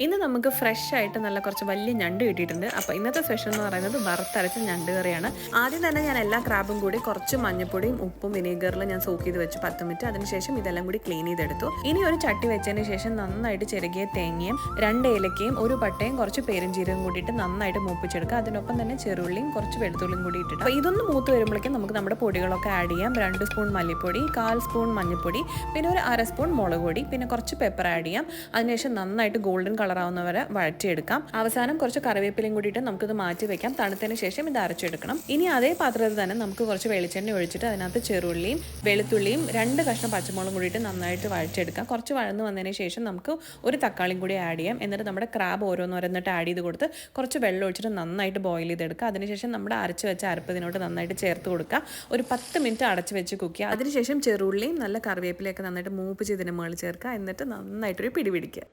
ഇന്ന് നമുക്ക് ഫ്രഷ് ആയിട്ട് നല്ല കുറച്ച് വലിയ ഞണ്ട് കിട്ടിയിട്ടുണ്ട്. അപ്പോൾ ഇന്നത്തെ സ്പെഷ്യൽ എന്ന് പറയുന്നത് വറുത്തരച്ച ഞണ്ട് കറിയാണ്. ആദ്യം തന്നെ ഞാൻ എല്ലാ ക്രാബും കൂടി കുറച്ച് മഞ്ഞപ്പൊടിയും ഉപ്പും വിനീഗറിലും ഞാൻ സോക്ക് ചെയ്ത് വെച്ചു 10 മിനിറ്റ്. അതിനുശേഷം ഇതെല്ലാം കൂടി ക്ലീൻ ചെയ്തെടുത്തു. ഇനി ഒരു ചട്ടി വെച്ചതിന് ശേഷം നന്നായിട്ട് ചിരകിയ തേങ്ങയും 2 ഏലക്കയും ഒരു പട്ടയും കുറച്ച് പെരുംജീരകം കൂടിയിട്ട് നന്നായിട്ട് മൂപ്പിച്ചെടുക്കുക. അതിനൊപ്പം തന്നെ ചെറുള്ളിയും കുറച്ച് വെളുത്തുള്ളിയും കൂടി ഇട്ടിട്ട് അപ്പോൾ ഇതൊന്ന് മൂത്ത് വരുമ്പോഴേക്കും നമുക്ക് നമ്മുടെ പൊടികളൊക്കെ ആഡ് ചെയ്യാം. 2 സ്പൂൺ മല്ലിപ്പൊടി, 1/4 സ്പൂൺ മഞ്ഞൾപ്പൊടി, പിന്നെ ഒരു 1/2 സ്പൂൺ മുളക് പൊടി, പിന്നെ കുറച്ച് പെപ്പർ ആഡ് ചെയ്യാം. അതിനുശേഷം നന്നായിട്ട് ഗോൾഡൻ കളറാവുന്നവരെ വഴറ്റിയെടുക്കാം. അവസാനം കുറച്ച് കറിവേപ്പിലയും കൂടിയിട്ട് നമുക്കിത് മാറ്റി വെക്കാം. തണുത്തതിന് ശേഷം ഇത് അരച്ചെടുക്കണം. ഇനി അതേ പാത്രത്തിൽ തന്നെ നമുക്ക് കുറച്ച് വെളിച്ചെണ്ണ ഒഴിച്ചിട്ട് അതിനകത്ത് ചെറുള്ളിയും വെളുത്തുള്ളിയും 2 കഷ്ണം പച്ചമുളകും കൂടിയിട്ട് നന്നായിട്ട് വഴറ്റിയെടുക്കാം. കുറച്ച് വഴന്ന് വന്നതിന് ശേഷം നമുക്ക് ഒരു തക്കാളിയും കൂടി ആഡ് ചെയ്യാം. എന്നിട്ട് നമ്മുടെ ക്രാബ് ഓരോന്നോരോന്നിട്ട് ആഡ് ചെയ്ത് കൊടുത്ത് കുറച്ച് വെള്ളം ഒഴിച്ചിട്ട് നന്നായിട്ട് ബോയിൽ ചെയ്തെടുക്കുക. അതിനുശേഷം നമ്മുടെ അരച്ച് വെച്ച അരപ്പ് ഇതിനോട്ട് നന്നായിട്ട് ചേർത്ത് കൊടുക്കുക. ഒരു 10 മിനിറ്റ് അടച്ച് വെച്ച് കുക്ക് ചെയ്യുക. അതിനുശേഷം ചെറുള്ളിയും നല്ല കറിവേപ്പിലയൊക്കെ നന്നായിട്ട് മൂപ്പ് ചെയ്തതിന് മുകളിൽ ചേർക്കുക. എന്നിട്ട് നന്നായിട്ടൊരു പിടി പിടിക്കുക.